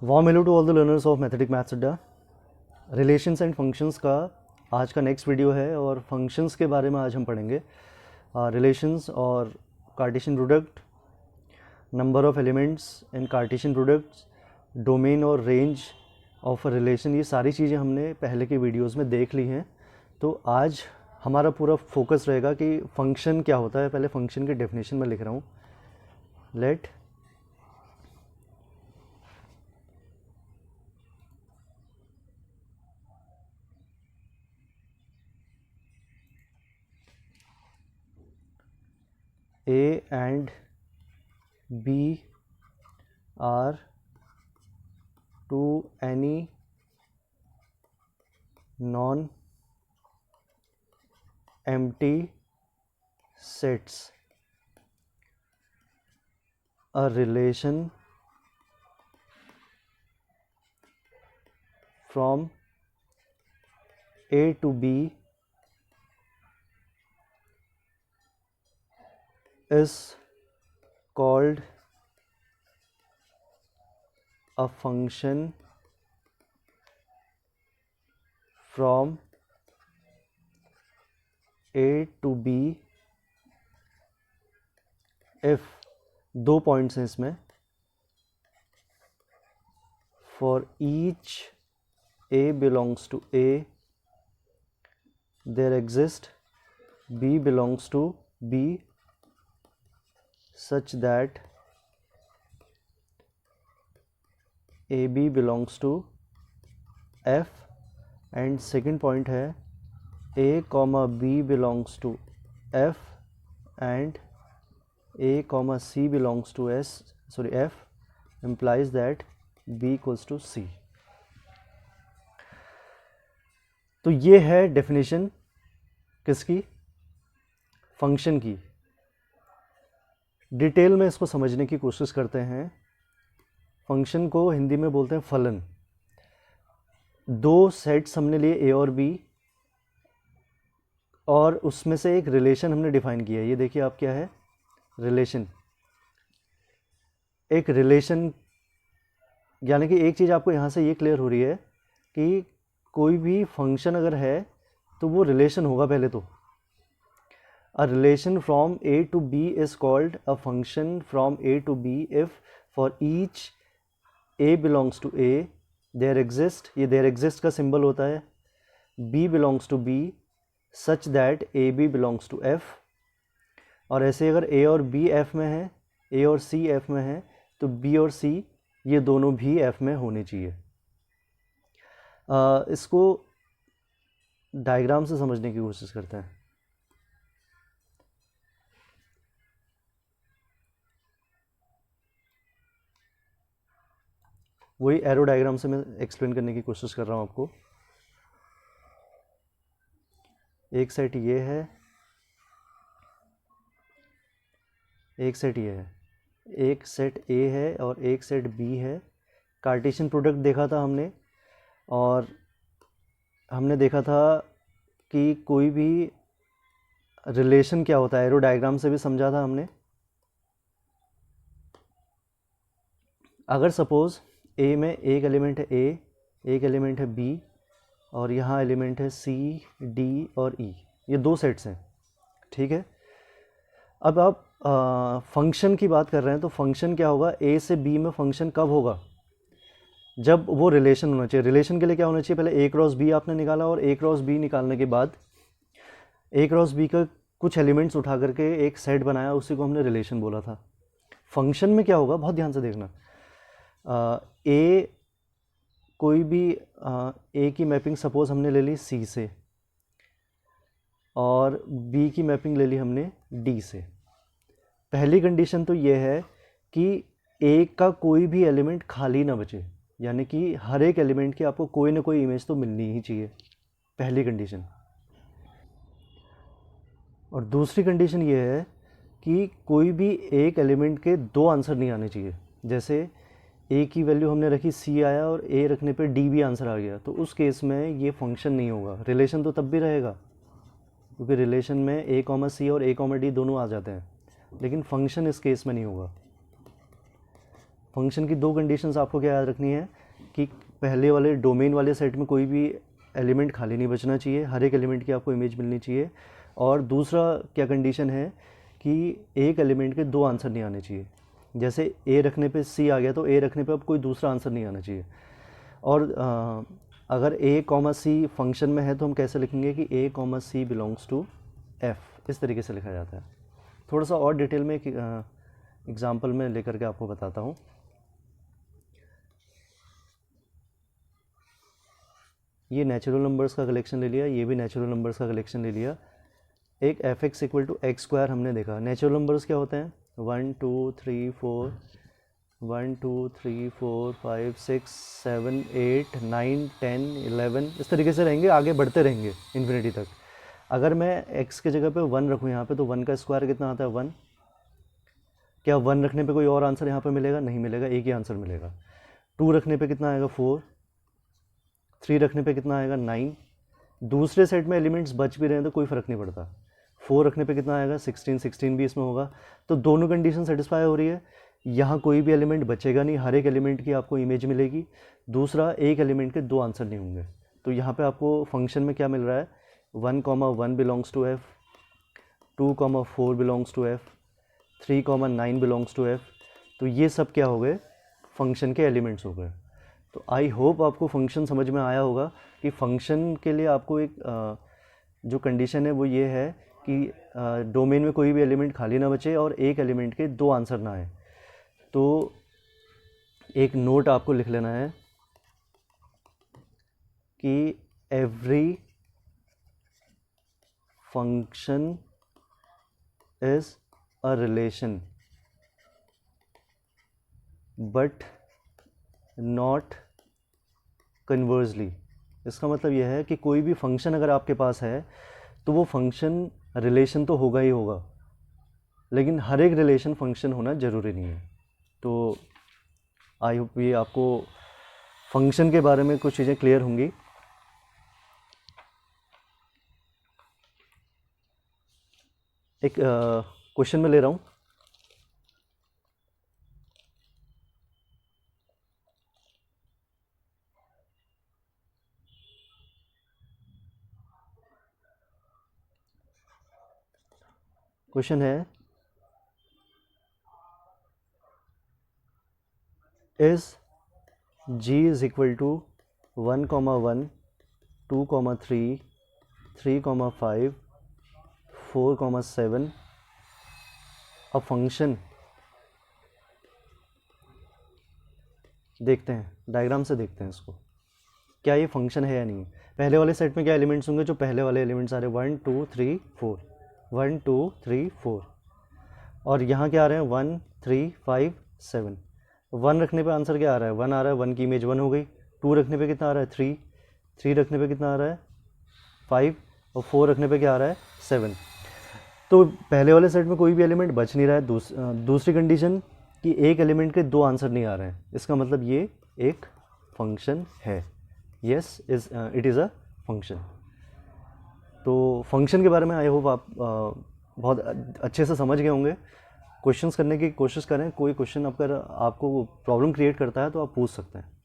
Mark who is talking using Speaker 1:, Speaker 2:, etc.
Speaker 1: Warm hello to all the learners of mathematic maths Adda. Relations and functions का आज का next video है और फंक्शंस के बारे में आज हम पढ़ेंगे। रिलेशंस और Cartesian product, number of elements in Cartesian products, domain और रेंज ऑफ अ रिलेशन, ये सारी चीज़ें हमने पहले के वीडियोस में देख ली हैं। तो आज हमारा पूरा फोकस रहेगा कि फंक्शन क्या होता है। पहले फंक्शन की डेफिनेशन में लिख रहा हूँ। Let A and B are to any non-empty sets a relation from A to B is called a function from A to B if दो पॉइंट्स हैं इसमें, for each A belongs to A there exists B belongs to B such that AB belongs to F, and second point है A comma B belongs to F and A comma C belongs to F implies that B equals to C। तो ये है definition किसकी, function की। Detail में इसको समझने की कोशिश करते हैं। फंक्शन को हिंदी में बोलते हैं फलन। दो सेट्स हमने लिए ए और बी, और उसमें से एक रिलेशन हमने डिफाइन किया है। ये देखिए आप, क्या है रिलेशन। एक रिलेशन यानी कि एक चीज़ आपको यहाँ से ये क्लियर हो रही है कि कोई भी फंक्शन अगर है तो वो रिलेशन होगा पहले तो। A relation from A to B is called a function from A to B if for each A belongs to A there exist, ये there exist का सिंबल होता है, B belongs to B such that AB belongs to F। और ऐसे अगर A और B F में है, A और C F में है, तो B और C ये दोनों भी F में होने चाहिए। इसको डायग्राम से समझने की कोशिश करते हैं। वही एरो डायग्राम से मैं एक्सप्लेन करने की कोशिश कर रहा हूँ आपको। एक सेट ये है, एक सेट ये है, एक सेट ए है और एक सेट बी है। कार्टेशियन प्रोडक्ट देखा था हमने, और हमने देखा था कि कोई भी रिलेशन क्या होता है, एरो डायग्राम से भी समझा था हमने। अगर सपोज ए में एक एलिमेंट है ए, एक एलिमेंट है बी, और यहाँ एलिमेंट है सी, डी और ई, ये दो सेट्स हैं, ठीक है। अब आप फंक्शन की बात कर रहे हैं, तो फंक्शन क्या होगा, ए से बी में फंक्शन कब होगा, जब वो रिलेशन होना चाहिए। रिलेशन के लिए क्या होना चाहिए, पहले ए क्रॉस बी आपने निकाला, और ए क्रॉस बी निकालने के बाद ए क्रॉस बी का कुछ एलिमेंट्स उठा करके एक सेट बनाया, उसी को हमने रिलेशन बोला था। फंक्शन में क्या होगा, बहुत ध्यान से देखना। ए कोई भी ए की मैपिंग सपोज हमने ले ली सी से, और बी की मैपिंग ले ली हमने डी से। पहली कंडीशन तो ये है कि ए का कोई भी एलिमेंट खाली ना बचे, यानी कि हर एक एलिमेंट की आपको कोई ना कोई इमेज तो मिलनी ही चाहिए, पहली कंडीशन। और दूसरी कंडीशन ये है कि कोई भी एक एलिमेंट के दो आंसर नहीं आने चाहिए। जैसे ए की वैल्यू हमने रखी सी आया और ए रखने पे डी भी आंसर आ गया, तो उस केस में ये फंक्शन नहीं होगा। रिलेशन तो तब भी रहेगा, क्योंकि रिलेशन में ए कॉमा सी और ए कॉमा डी दोनों आ जाते हैं, लेकिन फंक्शन इस केस में नहीं होगा। फंक्शन की दो कंडीशंस आपको क्या याद रखनी है कि पहले वाले डोमेन वाले सेट में कोई भी एलिमेंट खाली नहीं बचना चाहिए, हर एक एलिमेंट की आपको इमेज मिलनी चाहिए। और दूसरा क्या कंडीशन है कि एक एलिमेंट के दो आंसर नहीं आने चाहिए। जैसे ए रखने पे सी आ गया तो ए रखने पे अब कोई दूसरा आंसर नहीं आना चाहिए। और अगर ए कॉमा सी फंक्शन में है तो हम कैसे लिखेंगे कि A comma C belongs to F, इस तरीके से लिखा जाता है। थोड़ा सा और डिटेल में एग्जाम्पल में लेकर के आपको बताता हूँ। ये नेचुरल नंबर्स का कलेक्शन ले लिया, ये भी नेचुरल नंबर्स का कलेक्शन ले लिया। एक F X equal to X square हमने देखा। नेचुरल नंबर्स क्या होते हैं? 1 2 3 4 1 2 3 4 5 6 7 8 9 10 11 इस तरीके से रहेंगे, आगे बढ़ते रहेंगे इन्फिनिटी तक। अगर मैं x के जगह पे 1 रखूँ यहाँ पे तो 1 का स्क्वायर कितना आता है? 1। क्या 1 रखने पे कोई और आंसर यहाँ पे मिलेगा? नहीं मिलेगा, एक ही आंसर मिलेगा। 2 रखने पे कितना आएगा? 4। 3 रखने पे कितना आएगा? 9। दूसरे सेट में एलिमेंट्स बच भी रहे हैं तो कोई फ़र्क नहीं पड़ता। 4 रखने पे कितना आएगा? 16। 16 भी इसमें होगा। तो दोनों कंडीशन सेटिस्फाई हो रही है। यहाँ कोई भी एलिमेंट बचेगा नहीं, हर एक एलिमेंट की आपको इमेज मिलेगी। दूसरा, एक एलिमेंट के दो आंसर नहीं होंगे। तो यहाँ पे आपको फंक्शन में क्या मिल रहा है? 1,1 belongs to F, 2,4 belongs to F, 3,9 belongs to F. तो ये सब क्या हो गए? फंक्शन के एलिमेंट्स हो गए। तो आई होप आपको फंक्शन समझ में आया होगा कि फंक्शन के लिए आपको एक जो कंडीशन है वो ये है कि डोमेन में कोई भी एलिमेंट खाली ना बचे और एक एलिमेंट के दो आंसर ना आए। तो एक नोट आपको लिख लेना है कि every function is a relation but not conversely. इसका मतलब यह है कि कोई भी फंक्शन अगर आपके पास है तो वो फंक्शन रिलेशन तो होगा ही होगा, लेकिन हर एक रिलेशन फंक्शन होना ज़रूरी नहीं है। तो आई होप ये आपको फंक्शन के बारे में कुछ चीज़ें क्लियर होंगी। एक क्वेश्चन में ले रहा हूँ। क्वेश्चन है, is g is equal to 1,1 2,3 3,5 4,7 a function. देखते हैं डायग्राम से, देखते हैं इसको क्या ये फंक्शन है या नहीं। पहले वाले सेट में क्या एलिमेंट्स होंगे? जो पहले वाले एलिमेंट्स आ रहे हैं 1 2 3 4, 1 2 3 4। और यहाँ क्या आ रहे हैं? 1 3 5 7। 1 रखने पे आंसर क्या आ रहा है? 1 आ रहा है, 1 की इमेज 1 हो गई। 2 रखने पे कितना आ रहा है? 3। 3 रखने पे कितना आ रहा है? 5। और 4 रखने पे क्या आ रहा है? 7। तो पहले वाले सेट में कोई भी एलिमेंट बच नहीं रहा है। दूसरी कंडीशन कि एक एलिमेंट के दो आंसर नहीं आ रहे हैं, इसका मतलब ये एक फंक्शन है। Yes, it is a function. तो फंक्शन के बारे में आई होप आप बहुत अच्छे से समझ गए होंगे। क्वेश्चंस करने की कोशिश करें, कोई क्वेश्चन अगर आपको प्रॉब्लम क्रिएट करता है तो आप पूछ सकते हैं।